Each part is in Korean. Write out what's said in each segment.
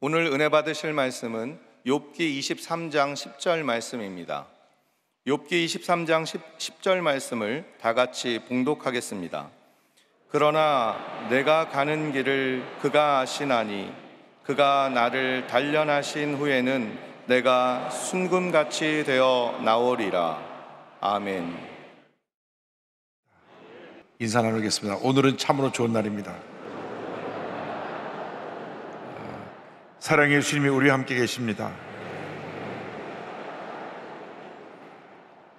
오늘 은혜 받으실 말씀은 욥기 23장 10절 말씀입니다. 욥기 23장 10절 말씀을 다 같이 봉독하겠습니다. 그러나 내가 가는 길을 그가 아시나니 그가 나를 단련하신 후에는 내가 순금같이 되어 나오리라. 아멘. 인사 나누겠습니다. 오늘은 참으로 좋은 날입니다. 사랑의 주님이 우리와 함께 계십니다.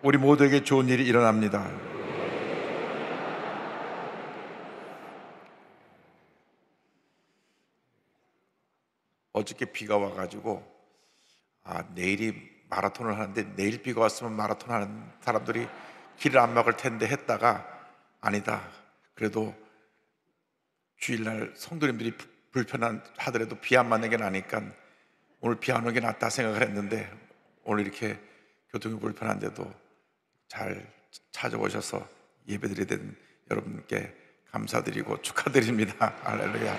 우리 모두에게 좋은 일이 일어납니다. 어저께 비가 와가지고 내일이 마라톤을 하는데 내일 비가 왔으면 마라톤 하는 사람들이 길을 안 막을 텐데 했다가 아니다, 그래도 주일날 성도님들이 불편하더라도 비 안 맞는 게 나니까 오늘 비 안 오는 게 낫다 생각을 했는데, 오늘 이렇게 교통이 불편한데도 잘 찾아오셔서 예배드리게 된 여러분께 감사드리고 축하드립니다. 할렐루야.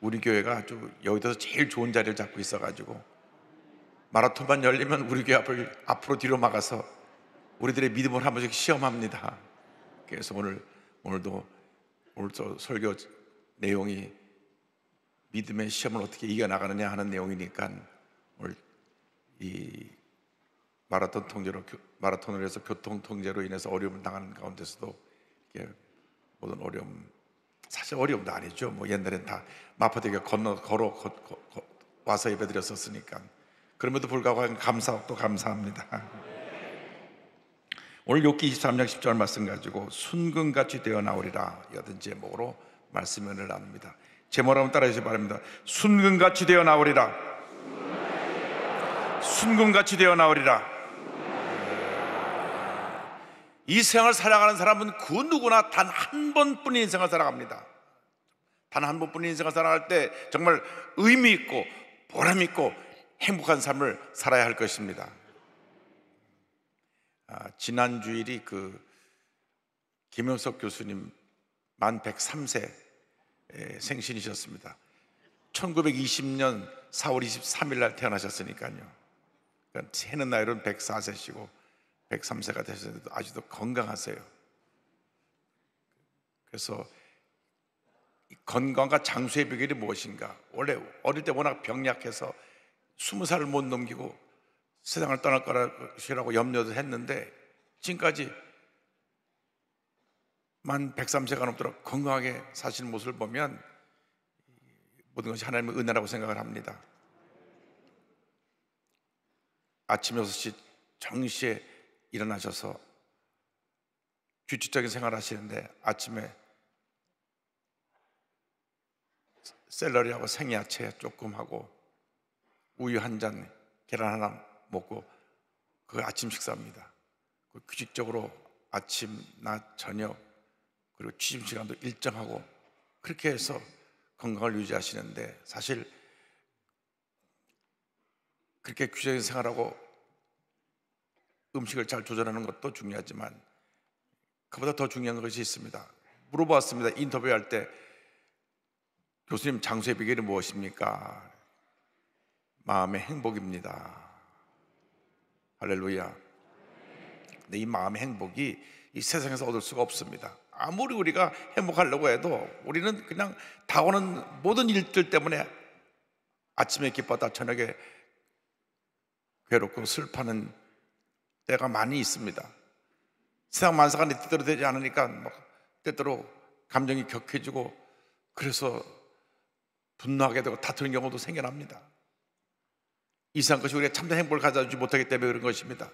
우리 교회가 아주 여기서 제일 좋은 자리를 잡고 있어가지고 마라톤만 열리면 우리 교회 앞을 앞으로 뒤로 막아서 우리들의 믿음을 한 번씩 시험합니다. 그래서 오늘도 설교 내용이 믿음의 시험을 어떻게 이겨나가느냐 하는 내용이니까 오늘 이 마라톤을 해서 교통 통제로 인해서 어려움을 당하는 가운데서도 이게 모든 어려움, 사실 어려움도 아니죠. 옛날엔 다 마포대교 걸어 와서 예배드렸었으니까. 그럼에도 불구하고 감사하고 또 감사합니다. 오늘 욥기 23장 10절 말씀 가지고 순금같이 되어 나오리라 여든 제목으로 말씀을 나눕니다. 제목을 한번 따라해 주시기 바랍니다. 순금같이 되어 나오리라. 순금같이 되어 나오리라. 이 생을 살아가는 사람은 그 누구나 단 한 번뿐인 인생을 살아갑니다. 단 한 번뿐인 인생을 살아갈 때 정말 의미 있고 보람 있고 행복한 삶을 살아야 할 것입니다. 지난 주일이 김영석 교수님 만 103세 생신이셨습니다. 1920년 4월 23일 날 태어나셨으니까요. 그러니까 세는 나이로는 104세시고 103세가 되셨는데도 아직도 건강하세요. 그래서 건강과 장수의 비결이 무엇인가? 원래 어릴 때 워낙 병약해서 20살을 못 넘기고 세상을 떠날 거라고 염려도 했는데 지금까지 만 103세가 넘도록 건강하게 사시는 모습을 보면 모든 것이 하나님의 은혜라고 생각을 합니다. 아침 6시 정시에 일어나셔서 규칙적인 생활을 하시는데 아침에 샐러리하고 생야채 조금 하고 우유 한 잔, 계란 하나 먹고 그 아침 식사입니다. 규칙적으로 아침, 낮, 저녁 그리고 취침시간도 일정하고 그렇게 해서 건강을 유지하시는데, 사실 그렇게 규칙적인 생활하고 음식을 잘 조절하는 것도 중요하지만 그보다 더 중요한 것이 있습니다. 물어봤습니다. 인터뷰할 때 교수님, 장수의 비결이 무엇입니까? 마음의 행복입니다. 할렐루야. 근데 이 마음의 행복이 이 세상에서 얻을 수가 없습니다. 아무리 우리가 행복하려고 해도 우리는 그냥 다가오는 모든 일들 때문에 아침에 기뻤다 저녁에 괴롭고 슬퍼하는 때가 많이 있습니다. 세상 만사가 내 뜻대로 되지 않으니까 때때로 감정이 격해지고 그래서 분노하게 되고 다투는 경우도 생겨납니다. 이상한 것이 우리가 참된 행복을 가져주지 못하기 때문에 그런 것입니다.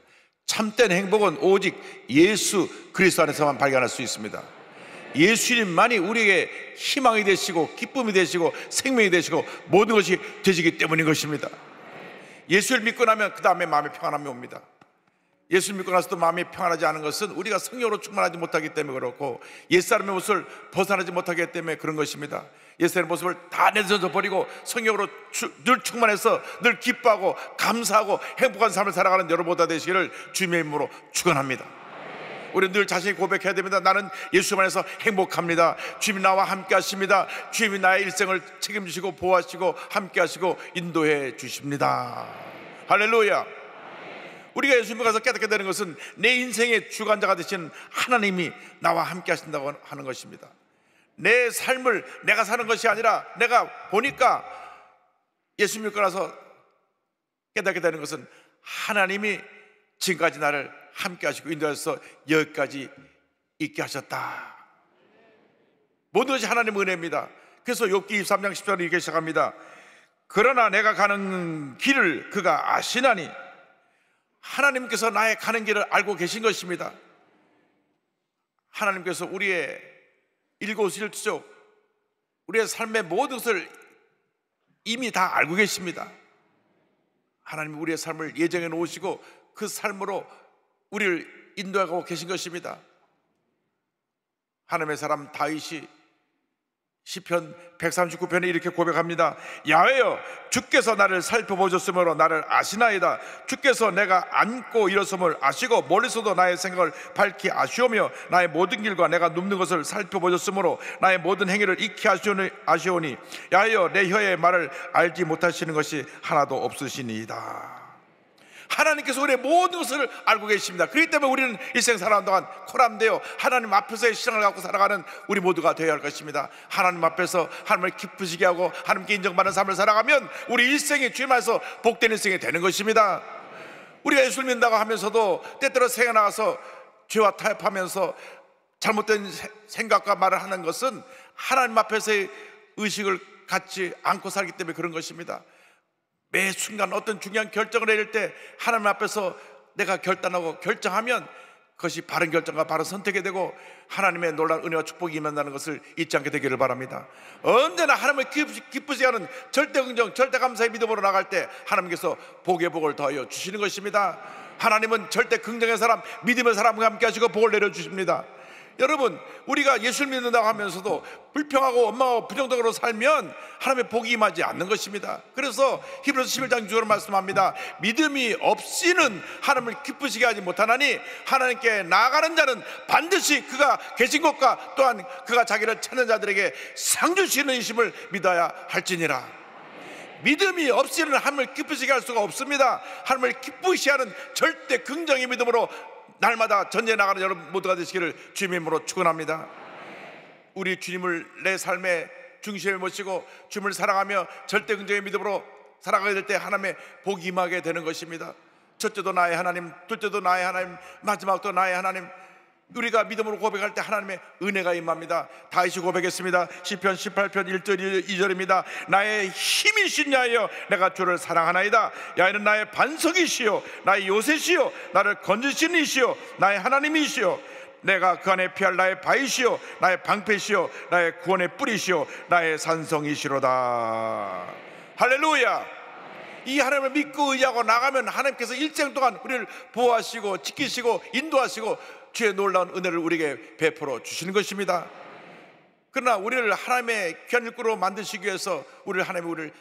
참된 행복은 오직 예수 그리스도 안에서만 발견할 수 있습니다. 예수님만이 우리에게 희망이 되시고 기쁨이 되시고 생명이 되시고 모든 것이 되시기 때문인 것입니다. 예수를 믿고 나면 그 다음에 마음의 평안함이 옵니다. 예수를 믿고 나서도 마음이 평안하지 않은 것은 우리가 성령으로 충만하지 못하기 때문에 그렇고 옛사람의 모습을 벗어나지 못하기 때문에 그런 것입니다. 옛사람의 모습을 다 내던져 버리고 성령으로 늘 충만해서 늘 기뻐하고 감사하고 행복한 삶을 살아가는 여러분보다 되시기를 주님의 이름으로 축원합니다. 우리 늘 자신이 고백해야 됩니다. 나는 예수 안에서 행복합니다. 주님이 나와 함께 하십니다. 주님이 나의 일생을 책임지시고 보호하시고 함께 하시고 인도해 주십니다. 할렐루야. 우리가 예수님에 가서 깨닫게 되는 것은 내 인생의 주관자가 되신 하나님이 나와 함께 하신다고 하는 것입니다. 내 삶을 내가 사는 것이 아니라 내가 보니까 예수님을 떠나서 깨닫게 되는 것은 하나님이 지금까지 나를 함께 하시고 인도하셔서 여기까지 있게 하셨다. 모든 것이 하나님의 은혜입니다. 그래서 욥기 23장 10절에 이렇게 시작합니다. 그러나 내가 가는 길을 그가 아시나니. 하나님께서 나의 가는 길을 알고 계신 것입니다. 하나님께서 우리의 일거수일투족, 우리의 삶의 모든 것을 이미 다 알고 계십니다. 하나님이 우리의 삶을 예정해 놓으시고 그 삶으로 우리를 인도하고 계신 것입니다. 하나님의 사람 다윗이 시편 139편에 이렇게 고백합니다. 야훼여, 주께서 나를 살펴보셨으므로 나를 아시나이다. 주께서 내가 앉고 일어섬을 아시고 멀리서도 나의 생각을 밝히 아시오며 나의 모든 길과 내가 눕는 것을 살펴보셨으므로 나의 모든 행위를 익히 아시오니 야훼여, 내 혀의 말을 알지 못하시는 것이 하나도 없으시니이다. 하나님께서 우리의 모든 것을 알고 계십니다. 그렇기 때문에 우리는 일생 살아가는 동안 코람되어 하나님 앞에서의 신앙을 갖고 살아가는 우리 모두가 되어야 할 것입니다. 하나님 앞에서 하나님을 기쁘시게 하고 하나님께 인정받는 삶을 살아가면 우리 일생이 주님 안에서 복된 일생이 되는 것입니다. 우리가 예수를 믿는다고 하면서도 때때로 생에 나가서 죄와 타협하면서 잘못된 생각과 말을 하는 것은 하나님 앞에서의 의식을 갖지 않고 살기 때문에 그런 것입니다. 매 순간 어떤 중요한 결정을 내릴 때 하나님 앞에서 내가 결단하고 결정하면 그것이 바른 결정과 바른 선택이 되고 하나님의 놀라운 은혜와 축복이 임한다는 것을 잊지 않게 되기를 바랍니다. 언제나 하나님을 기쁘시게 하는 절대 긍정, 절대 감사의 믿음으로 나갈 때 하나님께서 복의 복을 더하여 주시는 것입니다. 하나님은 절대 긍정의 사람, 믿음의 사람과 함께 하시고 복을 내려주십니다. 여러분, 우리가 예수를 믿는다고 하면서도 불평하고 원망하고 부정적으로 살면 하나님의 복이 임하지 않는 것입니다. 그래서 히브리서 11장 6절로 말씀합니다. 믿음이 없이는 하나님을 기쁘시게 하지 못하나니 하나님께 나아가는 자는 반드시 그가 계신 것과 또한 그가 자기를 찾는 자들에게 상 주시는 이심을 믿어야 할지니라. 믿음이 없이는 하나님을 기쁘시게 할 수가 없습니다. 하나님을 기쁘시게 하는 절대 긍정의 믿음으로 날마다 전쟁에 나가는 여러분 모두가 되시기를 주님의 이름으로 축원합니다. 우리 주님을 내 삶의 중심에 모시고 주님을 사랑하며 절대 긍정의 믿음으로 살아가게 될 때 하나님의 복이 임하게 되는 것입니다. 첫째도 나의 하나님, 둘째도 나의 하나님, 마지막도 나의 하나님. 우리가 믿음으로 고백할 때 하나님의 은혜가 임합니다. 다시 고백했습니다. 시편 18편 1절 2절입니다. 나의 힘이신 야훼여, 내가 주를 사랑하나이다. 야훼는 나의 반석이시요 나의 요새시요 나를 건지시는 이시요 나의 하나님이시요 내가 그 안에 피할 나의 바위시요 나의 방패시요 나의 구원의 뿌리시요 나의 산성이시로다. 할렐루야. 이 하나님을 믿고 의지하고 나가면 하나님께서 일생 동안 우리를 보호하시고 지키시고 인도하시고 주의 놀라운 은혜를 우리에게 베풀어 주시는 것입니다. 그러나 우리를 하나님의 귀한 일꾼으로 만드시기 위해서 우리를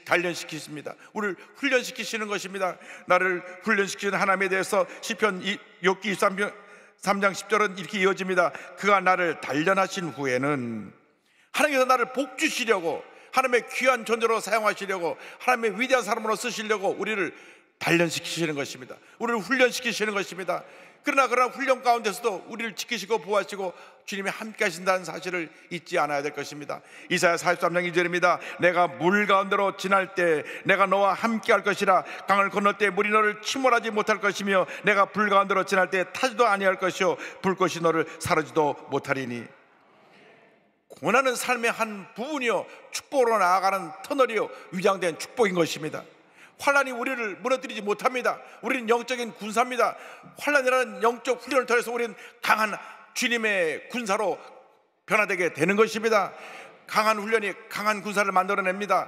단련시키십니다. 우리를 훈련시키시는 것입니다. 나를 훈련시키는 하나님에 대해서 시편 욥기 3장 10절은 이렇게 이어집니다. 그가 나를 단련하신 후에는 하나님께서 나를 복주시려고 하나님의 귀한 존재로 사용하시려고 하나님의 위대한 사람으로 쓰시려고 우리를 단련시키시는 것입니다. 우리를 훈련시키시는 것입니다. 그러나 훈련 가운데서도 우리를 지키시고 보호하시고 주님이 함께 하신다는 사실을 잊지 않아야 될 것입니다. 이사야 43장 2절입니다. 내가 물 가운데로 지날 때 내가 너와 함께 할 것이라. 강을 건널 때 물이 너를 침몰하지 못할 것이며 내가 불 가운데로 지날 때 타지도 아니할 것이요 불꽃이 너를 사르지도 못하리니. 고난은 삶의 한 부분이요 축복으로 나아가는 터널이요 위장된 축복인 것입니다. 환란이 우리를 무너뜨리지 못합니다. 우리는 영적인 군사입니다. 환란이라는 영적 훈련을 통해서 우리는 강한 주님의 군사로 변화되게 되는 것입니다. 강한 훈련이 강한 군사를 만들어냅니다.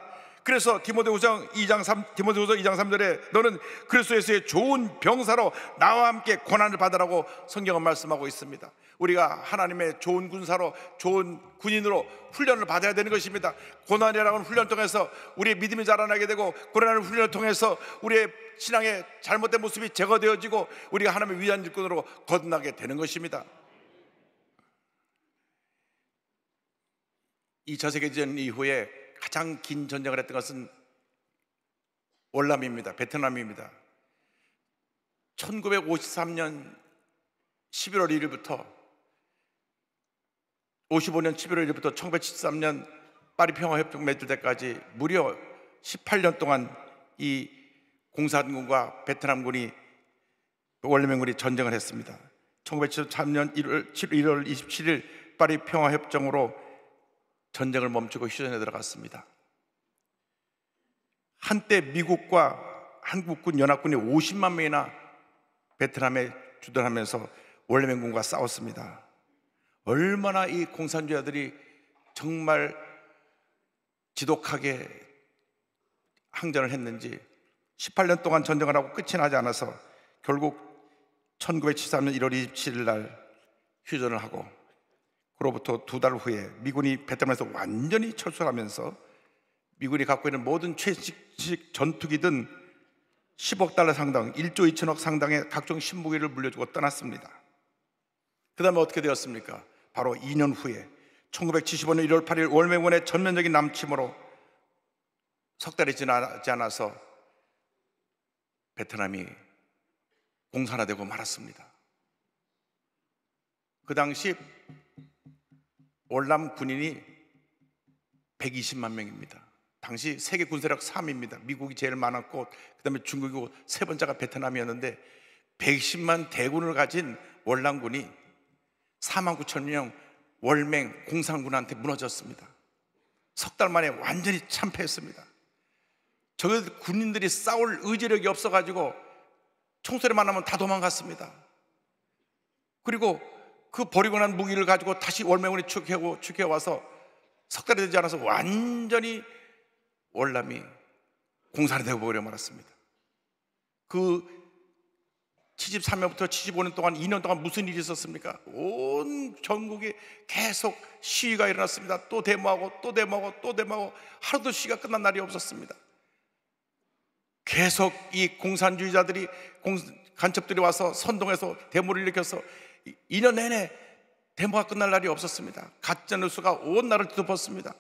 그래서 디모데후서 2장 3절에 너는 그리스도에서의 좋은 병사로 나와 함께 고난을 받으라고 성경은 말씀하고 있습니다. 우리가 하나님의 좋은 군사로, 좋은 군인으로 훈련을 받아야 되는 것입니다. 고난이라는 훈련을 통해서 우리의 믿음이 자라나게 되고, 고난의 훈련을 통해서 우리의 신앙의 잘못된 모습이 제거되어지고 우리가 하나님의 위대한 일꾼으로 거듭나게 되는 것입니다. 2차 세계대전 이후에 가장 긴 전쟁을 했던 것은 월남입니다. 베트남입니다. 1953년 11월 1일부터 55년 11월 1일부터 1973년 파리 평화협정 맺을 때까지 무려 18년 동안 이 공산군과 베트남군이, 월남군이 전쟁을 했습니다. 1973년 1월 27일 파리 평화협정으로 전쟁을 멈추고 휴전에 들어갔습니다. 한때 미국과 한국군 연합군이 50만 명이나 베트남에 주둔하면서 월남군과 싸웠습니다. 얼마나 이 공산주의자들이 정말 지독하게 항전을 했는지 18년 동안 전쟁을 하고 끝이 나지 않아서 결국 1973년 1월 27일 날 휴전을 하고, 그로부터 2달 후에 미군이 베트남에서 완전히 철수하면서 미군이 갖고 있는 모든 최신식 전투기든 10억 달러 상당, 1조 2천억 상당의 각종 신무기를 물려주고 떠났습니다. 그 다음에 어떻게 되었습니까? 바로 2년 후에 1975년 1월 8일 월맹군의 전면적인 남침으로 석 달이 지나지 않아서 베트남이 공산화되고 말았습니다. 그 당시 월남 군인이 120만 명입니다. 당시 세계 군사력 3위입니다. 미국이 제일 많았고 그 다음에 중국이고 세 번째가 베트남이었는데 110만 대군을 가진 월남군이 4만 9천 명 월맹 공산군한테 무너졌습니다. 석 달 만에 완전히 참패했습니다. 저 군인들이 싸울 의지력이 없어가지고 총소리만 나면 다 도망갔습니다. 그리고 그 버리고 난 무기를 가지고 다시 월맹군이 추격해와서 석 달이 되지 않아서 완전히 월남이 공산이 되어버려 말았습니다. 그 73년부터 75년 동안 2년 동안 무슨 일이 있었습니까? 온 전국에 계속 시위가 일어났습니다. 또 데모하고 또 데모하고 또 데모하고 하루도 시위가 끝난 날이 없었습니다. 계속 이 공산주의자들이, 간첩들이 와서 선동해서 데모를 일으켜서 2년 내내 데모가 끝날 날이 없었습니다. 가짜뉴스가 온 나라를 뒤덮었습니다.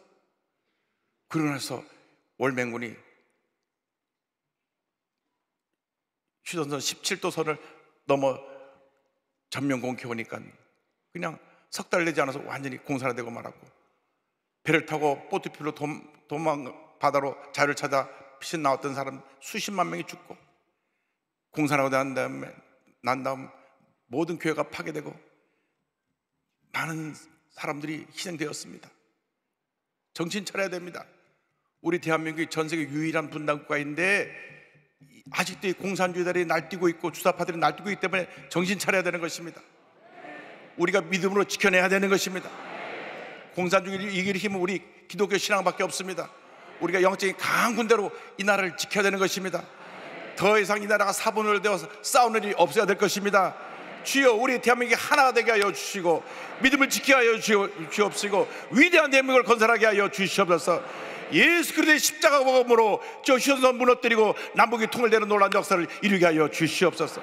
그러고 나서 월맹군이 휴전선 17도 선을 넘어 전면 공격하니까 그냥 석 달 내지 않아서 완전히 공산화되고 말았고, 배를 타고 보트필로 도망 바다로 자유를 찾아 피신 나왔던 사람 수십만 명이 죽고, 공산화가 난 다음 모든 교회가 파괴되고 많은 사람들이 희생되었습니다. 정신 차려야 됩니다. 우리 대한민국이 전 세계 유일한 분단국가인데 아직도 이 공산주의자들이 날뛰고 있고 주사파들이 날뛰고 있기 때문에 정신 차려야 되는 것입니다. 우리가 믿음으로 지켜내야 되는 것입니다. 공산주의를 이길 힘은 우리 기독교 신앙밖에 없습니다. 우리가 영적인 강한 군대로 이 나라를 지켜야 되는 것입니다. 더 이상 이 나라가 사분열되어서 싸우는 일이 없어야 될 것입니다. 주여, 우리 대한민국이 하나가 되게 하여 주시고 믿음을 지키게 하여 주옵시고 위대한 대한민국을 건설하게 하여 주시옵소서. 예수 그리스도의 십자가 복음으로 저 휴전선 무너뜨리고 남북이 통일되는 놀라운 역사를 이루게 하여 주시옵소서.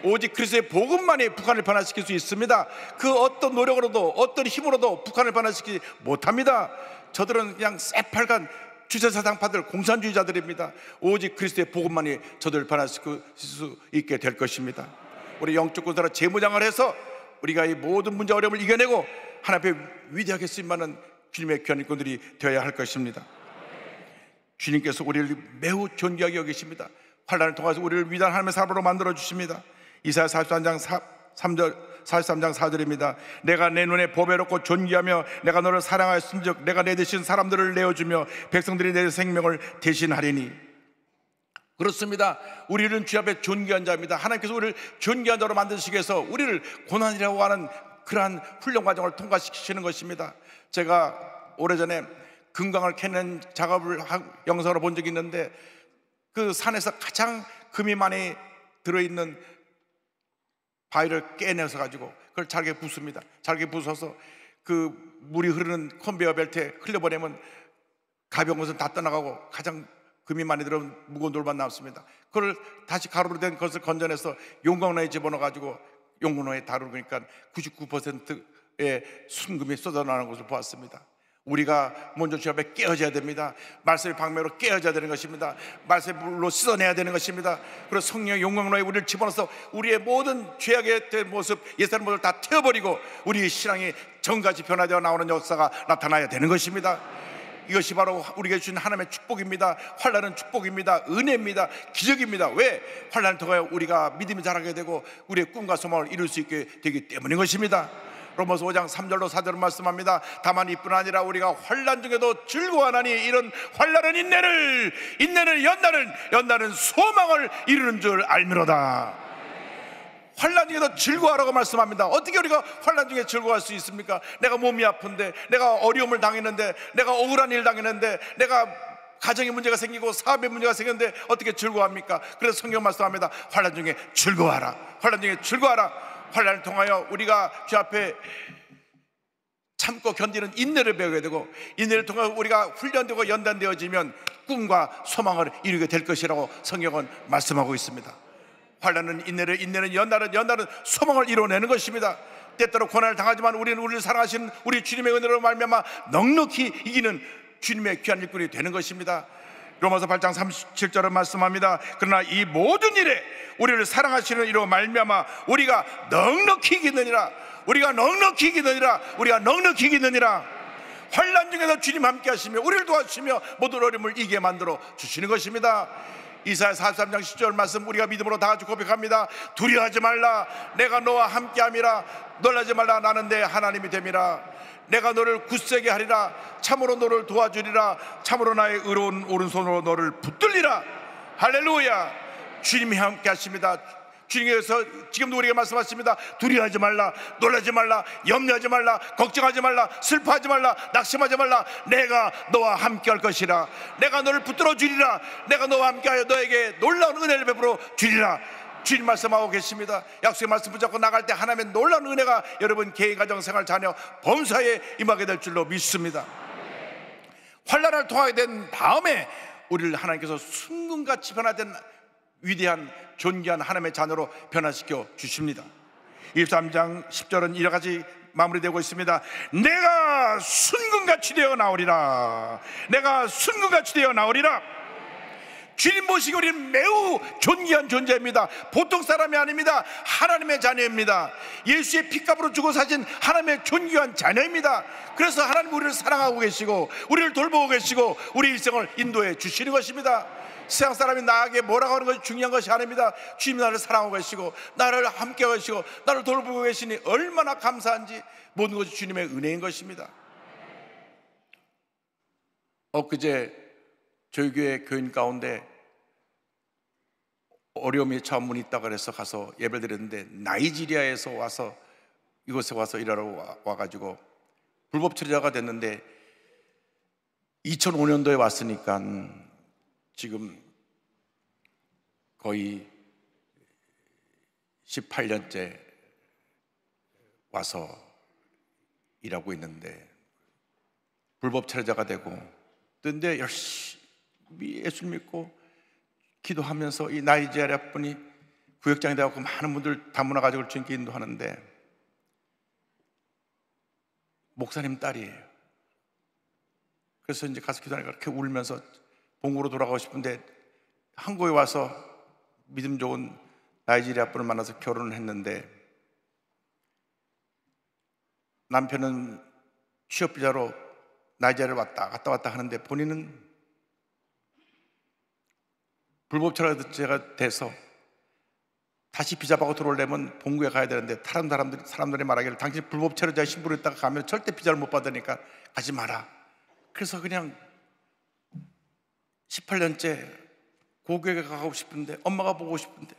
오직 그리스도의 복음만이 북한을 변화시킬 수 있습니다. 그 어떤 노력으로도 어떤 힘으로도 북한을 변화시키지 못합니다. 저들은 그냥 새빨간 주체사상파들, 공산주의자들입니다. 오직 그리스도의 복음만이 저들을 변화시킬 수 있게 될 것입니다. 우리 영적 군사로 재무장을 해서 우리가 이 모든 문제 어려움을 이겨내고 하나님 앞에 위대하게 쓰임받는 주님의 귀한 일꾼들이 되어야 할 것입니다. 주님께서 우리를 매우 존귀하게 여기십니다. 환난을 통해서 우리를 위대한 하나님의 사람으로 만들어 주십니다. 이사야 43장 4절입니다. 내가 내 눈에 보배롭고 존귀하며 내가 너를 사랑하였은즉 내가 내 대신 사람들을 내어주며 백성들이 내 생명을 대신하리니. 그렇습니다. 우리는 주 앞에 존귀한 자입니다. 하나님께서 우리를 존귀한 자로 만드시기 위해서 우리를 고난이라고 하는 그러한 훈련 과정을 통과시키시는 것입니다. 제가 오래전에 금강을 캐는 작업을 영상으로 본 적이 있는데, 그 산에서 가장 금이 많이 들어있는 바위를 깨내서 가지고 그걸 잘게 붓습니다. 잘게 부숴서 그 물이 흐르는 컨베이어 벨트에 흘려보내면 가벼운 것은 다 떠나가고 가장 금이 많이 들어온 무거운 돌만 남습니다. 그걸 다시 가루로 된 것을 건져내서 용광로에 집어넣어 가지고 용광로에 다루니까 99%의 순금이 쏟아나는 것을 보았습니다. 우리가 먼저 주 앞에 깨어져야 됩니다. 말씀의 방면으로 깨어져야 되는 것입니다. 말씀의 물로 씻어내야 되는 것입니다. 그리고 성령의 용광로에 우리를 집어넣어서 우리의 모든 죄악의 된 모습, 옛사람 모습을 다 태워버리고 우리의 신앙이 정같이 변화되어 나오는 역사가 나타나야 되는 것입니다. 이것이 바로 우리에게 주신 하나님의 축복입니다. 환난은 축복입니다. 은혜입니다. 기적입니다. 왜? 환난을 통하여 우리가 믿음이 자라게 되고 우리의 꿈과 소망을 이룰 수 있게 되기 때문인 것입니다. 로마서 5장 3절로 4절로 말씀합니다. 다만 이뿐 아니라 우리가 환난 중에도 즐거워하나니 이런 환난은 인내는 연단은 소망을 이루는 줄 알미로다. 환난 중에도 즐거워하라고 말씀합니다. 어떻게 우리가 환난 중에 즐거워할 수 있습니까? 내가 몸이 아픈데, 내가 어려움을 당했는데, 내가 억울한 일 당했는데, 내가 가정에 문제가 생기고 사업에 문제가 생겼는데 어떻게 즐거워합니까? 그래서 성경 말씀합니다. 환난 중에 즐거워하라. 환난 중에 즐거워하라. 환난을 통하여 우리가 주 앞에 참고 견디는 인내를 배우게 되고, 인내를 통하여 우리가 훈련되고 연단되어지면 꿈과 소망을 이루게 될 것이라고 성경은 말씀하고 있습니다. 환난은 인내는 연단은 소망을 이루어내는 것입니다. 때때로 고난을 당하지만 우리는 우리를 사랑하시는 우리 주님의 은혜로 말미암아 넉넉히 이기는 주님의 귀한 일꾼이 되는 것입니다. 로마서 8장 37절은 말씀합니다. 그러나 이 모든 일에 우리를 사랑하시는 이로 말미암아 우리가 넉넉히 이기느니라. 환난 중에도 주님 함께 하시며 우리를 도와주시며 모든 어려움을 이기게 만들어 주시는 것입니다. 이사야 43장 10절 말씀 우리가 믿음으로 다 같이 고백합니다. 두려워하지 말라. 내가 너와 함께함이라. 놀라지 말라. 나는 내 하나님이 됨이라. 내가 너를 굳세게 하리라. 참으로 너를 도와주리라. 참으로 나의 의로운 오른손으로 너를 붙들리라. 할렐루야. 주님이 함께 하십니다. 주님께서 지금도 우리에게 말씀하십니다. 두려워하지 말라. 놀라지 말라. 염려하지 말라. 걱정하지 말라. 슬퍼하지 말라. 낙심하지 말라. 내가 너와 함께 할 것이라. 내가 너를 붙들어 주리라. 내가 너와 함께하여 너에게 놀라운 은혜를 베풀어 주리라. 주님 말씀하고 계십니다. 약속의 말씀 붙잡고 나갈 때 하나님의 놀라운 은혜가 여러분 개인, 가정, 생활, 자녀, 범사에 임하게 될 줄로 믿습니다. 환난을 통하게 된 다음에 우리를 하나님께서 순금같이 변화된 위대한 존귀한 하나님의 자녀로 변화시켜 주십니다. 23장 10절은 이와 같이 마무리되고 있습니다. 내가 순금같이 되어 나오리라. 주님 모시고 우리는 매우 존귀한 존재입니다. 보통 사람이 아닙니다. 하나님의 자녀입니다. 예수의 피값으로 주고 사신 하나님의 존귀한 자녀입니다. 그래서 하나님 우리를 사랑하고 계시고 우리를 돌보고 계시고 우리 일생을 인도해 주시는 것입니다. 세상 사람이 나에게 뭐라고 하는 것이 중요한 것이 아닙니다. 주님이 나를 사랑하고 계시고 나를 함께 하시고 나를 돌보고 계시니 얼마나 감사한지 모든 것이 주님의 은혜인 것입니다. 엊그제 저희 교회 교인 가운데 어려움이 처음 문이 있다고 그래서 가서 예배를 드렸는데 나이지리아에서 와서 이곳에 와서 일하러 와가지고 불법 체류자가 됐는데 2005년도에 왔으니까 지금 거의 18년째 와서 일하고 있는데 불법 체류자가 되고 근데 열심히 예수 믿고 기도하면서 이 나이지리아 분이 구역장에 되어서 많은 분들 다문화 가족을 주님께 인도하는데 목사님 딸이에요. 그래서 이제 가서 기도하니까 그렇게 울면서 본국으로 돌아가고 싶은데 한국에 와서 믿음 좋은 나이지리아 분을 만나서 결혼을 했는데 남편은 취업 비자로 나이지리아를 갔다 왔다 하는데 본인은 불법 체류자가 돼서 다시 비자 받고 들어오려면 본국에 가야 되는데 다른 사람들이 말하기를 당신 불법 체류자 신분으로 있다가 가면 절대 비자를 못 받으니까 가지 마라. 그래서 그냥 18년째 고국에 가고 싶은데 엄마가 보고 싶은데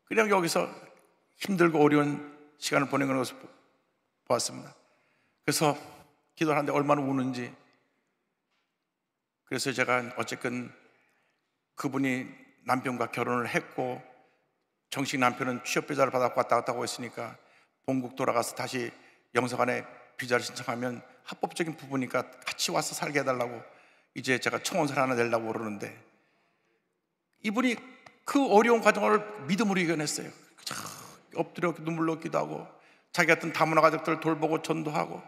그냥 여기서 힘들고 어려운 시간을 보내는 것을 보았습니다. 그래서 기도하는데 얼마나 우는지 그래서 제가 어쨌든 그분이 남편과 결혼을 했고 정식 남편은 취업 비자를 받았고 왔다 갔다 하고 있으니까 본국 돌아가서 다시 영사관에 비자를 신청하면 합법적인 부부니까 같이 와서 살게 해달라고 이제 제가 청원서를 하나 내려고 그러는데, 이분이 그 어려운 과정을 믿음으로 이겨냈어요. 엎드려 눈물로 기도하고 자기 같은 다문화 가족들 돌보고 전도하고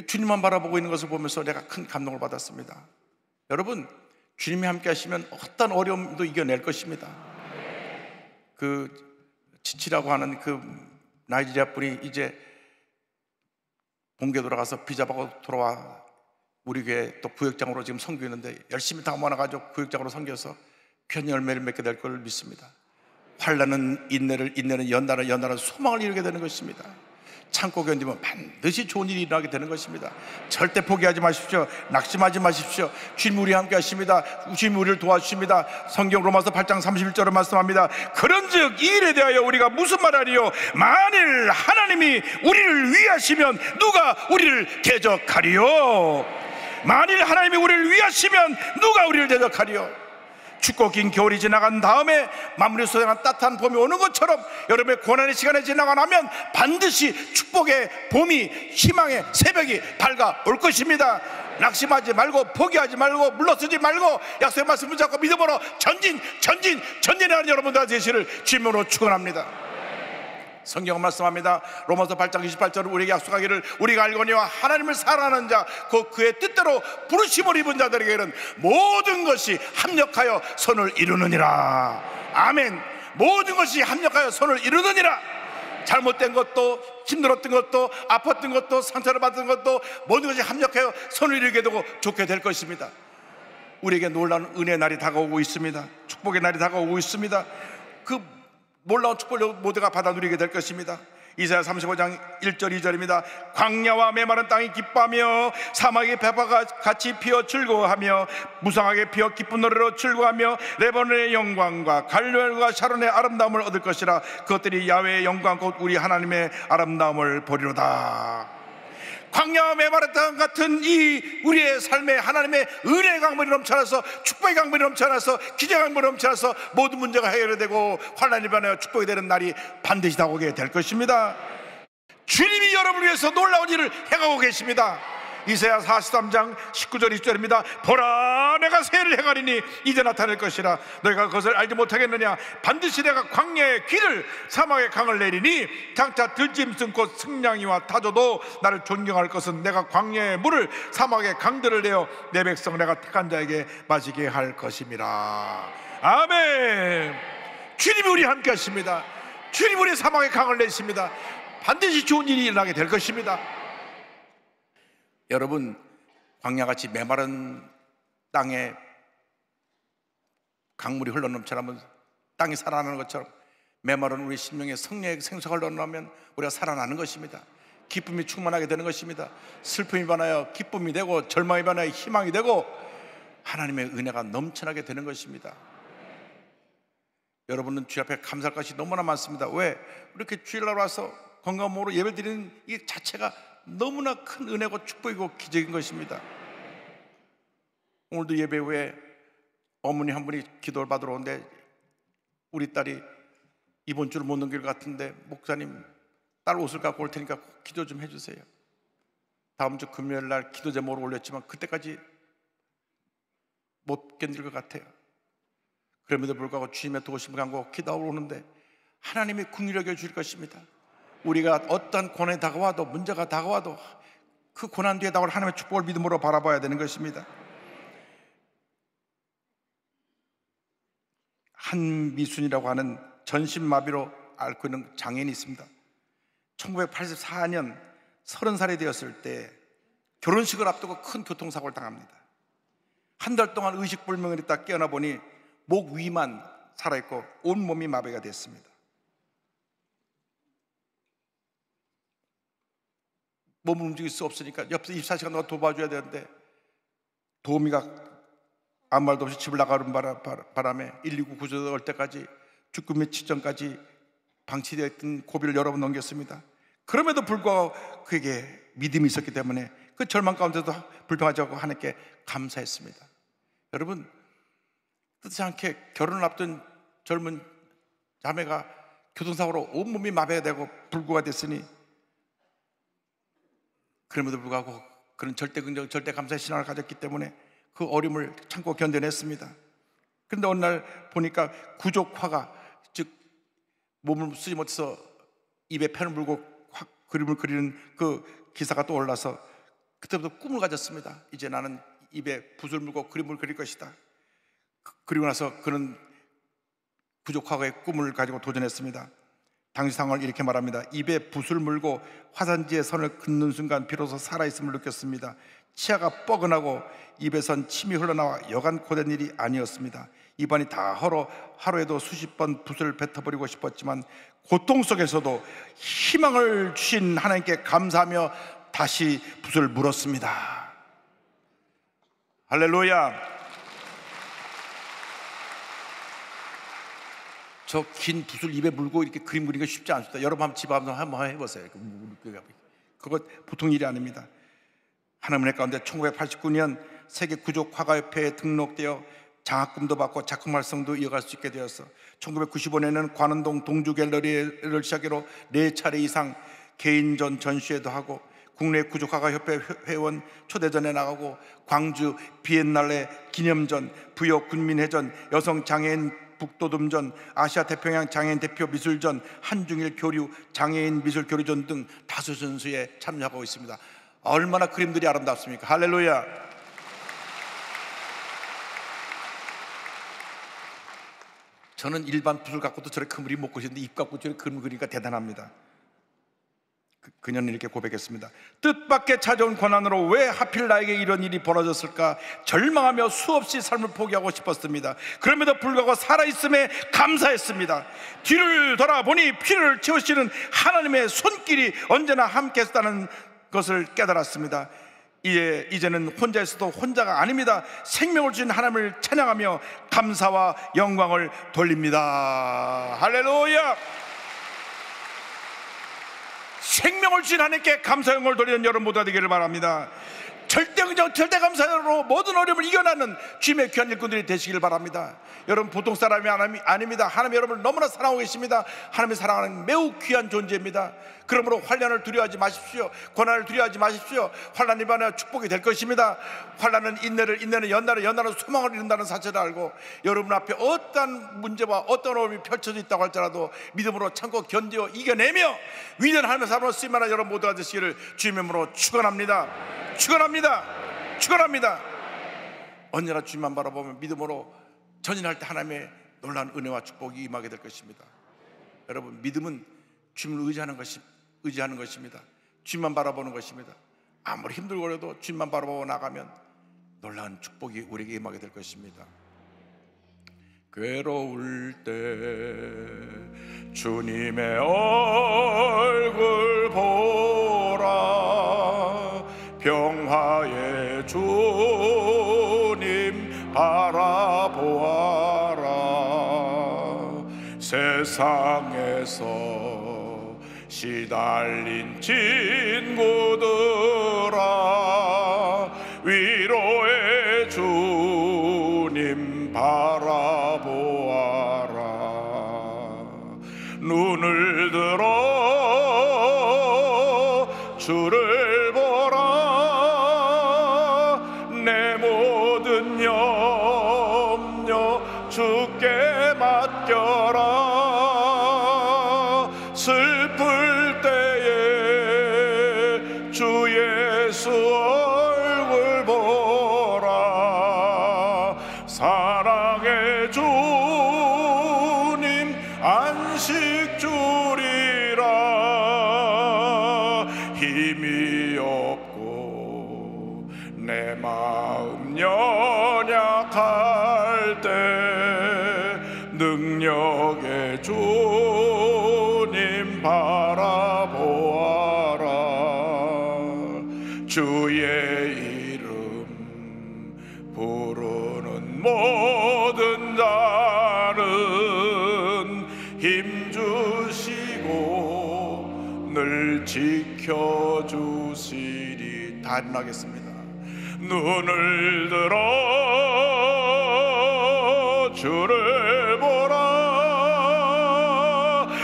주님만 바라보고 있는 것을 보면서 내가 큰 감동을 받았습니다. 여러분, 주님이 함께 하시면 어떤 어려움도 이겨낼 것입니다. 그 지치라고 하는 그 나이지리아 분이 이제 본교 돌아가서 비자 받고 돌아와 우리 교회 또 구역장으로 지금 섬기는데, 열심히 다모아가지고 구역장으로 섬겨서 큰 열매를 맺게 될 걸 믿습니다. 환난은 인내를, 인내는 연단을, 연단은 소망을 이루게 되는 것입니다. 참고 견디면 반드시 좋은 일이 일어나게 되는 것입니다. 절대 포기하지 마십시오. 낙심하지 마십시오. 주님 우리 함께 하십니다. 주님 우리를 도와주십니다. 성경 로마서 8장 31절을 말씀합니다. 그런즉 이 일에 대하여 우리가 무슨 말하리요? 만일 하나님이 우리를 위하시면 누가 우리를 대적하리요? 만일 하나님이 우리를 위하시면 누가 우리를 대적하리요? 춥고 긴 겨울이 지나간 다음에 마무리 소생한 따뜻한 봄이 오는 것처럼 여러분의 고난의 시간이 지나고 나면 반드시 축복의 봄이, 희망의 새벽이 밝아올 것입니다. 낙심하지 말고 포기하지 말고 물러서지 말고 약속의 말씀 붙잡고 믿음으로 전진하는 여러분들 되시를 주님으로 축원합니다. 성경은 말씀합니다. 로마서 8장 28절은 우리에게 약속하기를 우리가 알거니와 하나님을 사랑하는 자 곧 그의 뜻대로 부르심을 입은 자들에게는 모든 것이 합력하여 선을 이루느니라. 아멘. 모든 것이 합력하여 선을 이루느니라. 잘못된 것도, 힘들었던 것도, 아팠던 것도, 상처를 받은 것도 모든 것이 합력하여 선을 이루게 되고 좋게 될 것입니다. 우리에게 놀라운 은혜의 날이 다가오고 있습니다. 축복의 날이 다가오고 있습니다. 그 놀라운 축복을 모두가 받아 누리게 될 것입니다. 이사야 35장 1절 2절입니다. 광야와 메마른 땅이 기뻐하며 사막의 배파가 같이 피어 즐거워하며 무성하게 피어 기쁜 노래로 즐거워하며 레바논의 영광과 갈멜과 샤론의 아름다움을 얻을 것이라. 그것들이 야훼의 영광 곧 우리 하나님의 아름다움을 보리로다. 광야와 메마른 땅 같은 이 우리의 삶에 하나님의 은혜의 강물이 넘쳐나서, 축복의 강물이 넘쳐나서, 기적의 강물이 넘쳐나서 모든 문제가 해결되고 환난이 변하여 축복이 되는 날이 반드시 다가오게 될 것입니다. 주님이 여러분을 위해서 놀라운 일을 행하고 계십니다. 이사야 43장 19절 20절입니다. 보라, 내가 새해를 행하리니 이제 나타날 것이라. 너희가 그것을 알지 못하겠느냐? 반드시 내가 광야의 길을, 사막의 강을 내리니 장차 들짐승 곧 승냥이와 타조도 나를 존경할 것은 내가 광야의 물을, 사막의 강들을 내어 내 백성 내가 택한 자에게 마시게 할 것임이라. 아멘. 주님이 우리 함께 하십니다. 주님이 우리 사막의 강을 내십니다. 반드시 좋은 일이 일어나게 될 것입니다. 여러분, 광야같이 메마른 땅에 강물이 흘러넘쳐나면 땅이 살아나는 것처럼 메마른 우리 심령의 성령의 생수가 흘러나면 우리가 살아나는 것입니다. 기쁨이 충만하게 되는 것입니다. 슬픔이 변하여 기쁨이 되고, 절망이 변하여 희망이 되고, 하나님의 은혜가 넘쳐나게 되는 것입니다. 여러분은 주 앞에 감사할 것이 너무나 많습니다. 왜? 이렇게 주일날 와서 건강한 몸으로 예배드리는 이 자체가 너무나 큰 은혜고 축복이고 기적인 것입니다. 오늘도 예배 후에 어머니 한 분이 기도를 받으러 오는데 우리 딸이 이번 주를 못 넘길 것 같은데 목사님, 딸 옷을 갖고 올 테니까 꼭 기도 좀 해주세요. 다음 주 금요일 날 기도 제목으로 올렸지만 그때까지 못 견딜 것 같아요. 그럼에도 불구하고 주님의 도우심을 갖고 기도하러 오는데 하나님이 긍휼히 여겨 주실 것입니다. 우리가 어떤 고난이 다가와도, 문제가 다가와도 그 고난 뒤에 다가올 하나님의 축복을 믿음으로 바라봐야 되는 것입니다. 한미순이라고 하는 전신마비로 앓고 있는 장애인이 있습니다. 1984년 30살이 되었을 때 결혼식을 앞두고 큰 교통사고를 당합니다. 한 달 동안 의식불명을 있다 깨어나 보니 목 위만 살아있고 온몸이 마비가 됐습니다. 몸을 움직일 수 없으니까 옆에서 24시간 동안 도와줘야 되는데 도우미가 아무 말도 없이 집을 나가는 바람에 119 구조대 올 때까지 죽음의 직전까지 방치되어 있던 고비를 여러 번 넘겼습니다. 그럼에도 불구하고 그에게 믿음이 있었기 때문에 그 절망 가운데도 불평하지 않고 하나님께 감사했습니다. 여러분, 뜻지 않게 결혼을 앞둔 젊은 자매가 교통사고로 온몸이 마비되고 불구가 됐으니, 그럼에도 불구하고 그런 절대 긍정, 절대 감사의 신앙을 가졌기 때문에 그 어려움을 참고 견뎌냈습니다. 그런데 어느 날 보니까 구족화가, 즉 몸을 쓰지 못해서 입에 펜을 물고 그림을 그리는 그 기사가 또 올라서 그때부터 꿈을 가졌습니다. 이제 나는 입에 붓을 물고 그림을 그릴 것이다. 그리고 나서 그는 구족화의 꿈을 가지고 도전했습니다. 당시 상황을 이렇게 말합니다. 입에 붓을 물고 화산지에 선을 긋는 순간 비로소 살아있음을 느꼈습니다. 치아가 뻐근하고 입에선 침이 흘러나와 여간 고된 일이 아니었습니다. 입안이 다 헐어 하루에도 수십 번 붓을 뱉어버리고 싶었지만 고통 속에서도 희망을 주신 하나님께 감사하며 다시 붓을 물었습니다. 할렐루야. 저 긴 붓을 입에 물고 이렇게 그림 그리기가 쉽지 않습니다. 여러분 집에 한번 해보세요. 그거 보통 일이 아닙니다. 하나님의 가운데 1989년 세계 구족 화가협회에 등록되어 장학금도 받고 작품 활성도 이어갈 수 있게 되어서 1995년에는 관원동 동주 갤러리를 시작으로 4차례 이상 개인전 전시회도 하고 국내 구족화가협회 회원 초대전에 나가고 광주 비엔날레 기념전, 부여 군민회전, 여성장애인 북도듬전, 아시아 태평양 장애인 대표 미술전, 한중일 교류 장애인 미술 교류전 등 다수 전시에 참여하고 있습니다. 얼마나 그림들이 아름답습니까? 할렐루야. 저는 일반 붓을 갖고도 저렇게 큰 그림 못 그리는데 입 갖고 저렇게 그림 그리니까 대단합니다. 그녀는 이렇게 고백했습니다. 뜻밖의 찾아온 고난으로 왜 하필 나에게 이런 일이 벌어졌을까 절망하며 수없이 삶을 포기하고 싶었습니다. 그럼에도 불구하고 살아있음에 감사했습니다. 뒤를 돌아보니 피를 채우시는 하나님의 손길이 언제나 함께 했다는 것을 깨달았습니다. 이제는 혼자 있어도 혼자가 아닙니다. 생명을 주신 하나님을 찬양하며 감사와 영광을 돌립니다. 할렐루야. 생명을 주신 하나님께 감사 영광을 돌리는 여러분 모두가 되기를 바랍니다. 절대 긍정, 절대 감사로 모든 어려움을 이겨내는 주님의 귀한 일꾼들이 되시길 바랍니다. 여러분 보통 사람이 아닙니다. 하나님 여러분을 너무나 사랑하고 계십니다. 하나님이 사랑하는 매우 귀한 존재입니다. 그러므로 환난을 두려워하지 마십시오. 고난을 두려워하지 마십시오. 환난이 반해 축복이 될 것입니다. 환난은 인내는 연단은 소망을 이룬다는 사실을 알고 여러분 앞에 어떤 문제와 어떤 어려움이 펼쳐져 있다고 할지라도 믿음으로 참고 견디어 이겨내며 위대한 하나님의 사람으로 쓰임하는 여러분 모두가 되시기를 주님의 이름으로 축원합니다. 축원합니다. 언제나 주님만 바라보면 믿음으로 전진할 때 하나님의 놀라운 은혜와 축복이 임하게 될 것입니다. 여러분 믿음은 주님을 의지하는 것입니다. 주님만 바라보는 것입니다. 아무리 힘들고 해도 주님만 바라보고 나가면 놀라운 축복이 우리에게 임하게 될 것입니다. 괴로울 때 주님의 얼굴 보라 평화의 주님 바라보아라 세상에서 시달린 친구들아 위로의 주님 바라보아라 눈을 들어 주를 보라 내 모든 염려 주께 맡겨라 슬플 때에 주 예수 얼굴 보라 사랑의 주님 안식 주리라 힘이 없고 내 마음 연약할 때 능력의 주님 바라보아라 주의 이름 부르는 모든 자는 힘주시고 늘 지켜주시리. 다 일어나겠습니다. 눈을 들어 주를 보라.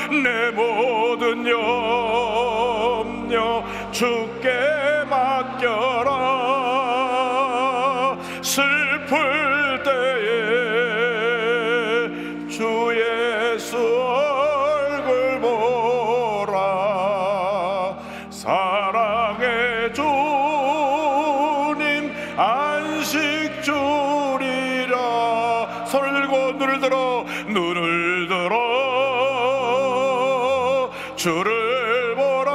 내 모든 염려 주께 맡겨라. 슬플 때에 주 예수 얼굴 보라. 사랑의 주님 안식 주리라. 손을 들고 눈을 들어 주를 보라.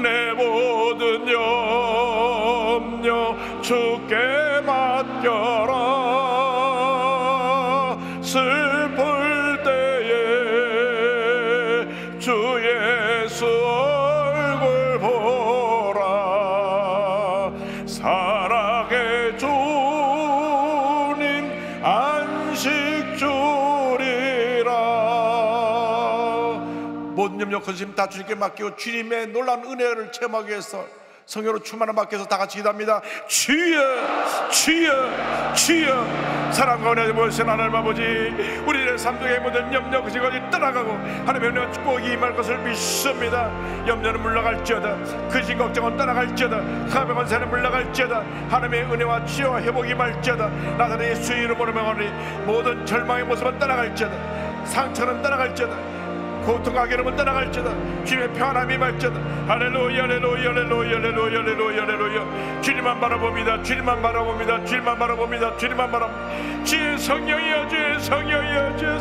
내 모든 염려 주께 맡겨라. 슬플 때에 주 예수 얼굴 보라. 사랑의 주님 안식 주리라. 모든 염려 근심 다 주님께 맡기고 주님의 놀라운 은혜를 체험하기 위해서 성령으로 충만한 밖에서 다 같이 기도합니다. 주여 주여 주여. 사랑과 은혜 보시는 하나님 아버지, 우리의 삶 속에 모든 염려 그것이 떠나가고 하나님의 은혜와 축복이 임할 것을 믿습니다. 염려는 물러갈지어다. 근심 걱정은 떠나갈지어다. 가병은 새는 물러갈지어다. 하나님의 은혜와 치유와 회복이 임할지어다. 나사렛 예수 이름으로 명하노니 모든 절망의 모습은 떠나갈지어다. 상처는 떠나갈지어다. 고통과 괴로움은 떠나갈지어다. 주님의 평안함이 임할지어다. 할렐루야 할렐루야 할렐루야 할렐루야 할렐루야 할렐루야. 주님만 바라봅니다. 주님만 바라봅니다. 주님만 바라봅니다. 주님만 바라봅니다. 주의 성령이여 주의 성령이여 주의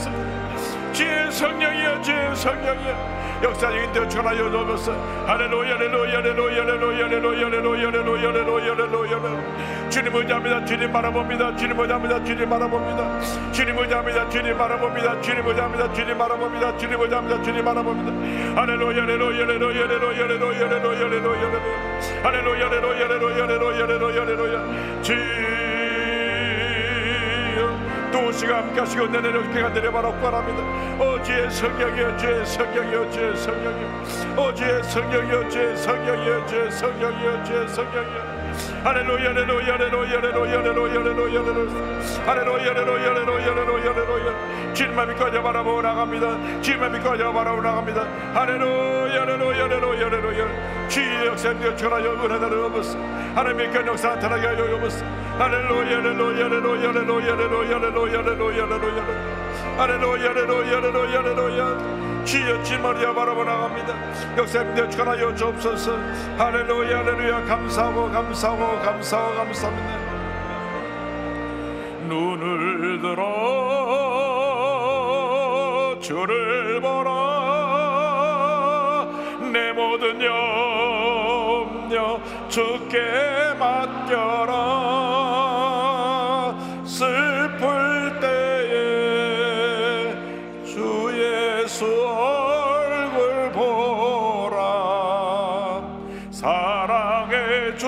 성령이여 주의 성령이여. 역사적인 되어 전하여 주옵소서. 할렐루야 할렐루야 할렐루야 할렐루야 할렐루야 할렐루야 할렐루야 할렐루야 할렐루야. 주님 의지합니다. 주님 바라봅니다. 주님 의지합니다. 주님 바라봅니다. 주님 의지합니다. 주님 바라봅니다. 주님 의지합니다. 주님 바라봅니다. 주님 의지합니다. 주님 바라봅니다. 할렐루야 할렐루야 할렐루야 할렐루야 할렐루야 할렐루야 할렐루야 할렐루야 할렐루야 할렐루야 할렐루야. 도시가 함께 하시고 내려오기가 내려바라 바랍니다. 주의 성령이여 주의 성령이여 주의 성령이여 주의 성령이여 주의 성령이여 주의 성령이여 주의 성령이여. 할렐루야 할렐루야 할렐루야 할렐루야 할렐루야 할렐루야 할렐루야 할렐루야 할렐루야 할렐루야. 주님만 믿고 바라보고 나갑니다. 주님만 믿고 바라보고 나갑니다. 할렐루야 할렐루야 할렐루야 할렐루야. 주의 역사님께 전하여 은혜를 얻었어. 하나님의 그 역사 나타나게 하여 주옵소서. 할렐루야 할렐루야 할렐루야 할렐루야 할렐루야 할렐루야 할렐루야 할렐루야 할렐루야 할렐루야 할렐루야. 주여 주님을 바라보고 나갑니다. 역사님께 전하여 주옵소서. 할렐루야 할렐루야. 감사하고 감사하고 감사하고 감사합니다. 눈을 들어 주를 보라. 내 모든 염려 주께 맡겨라. 슬플 때에 주 예수 얼굴 보라. 사랑의 주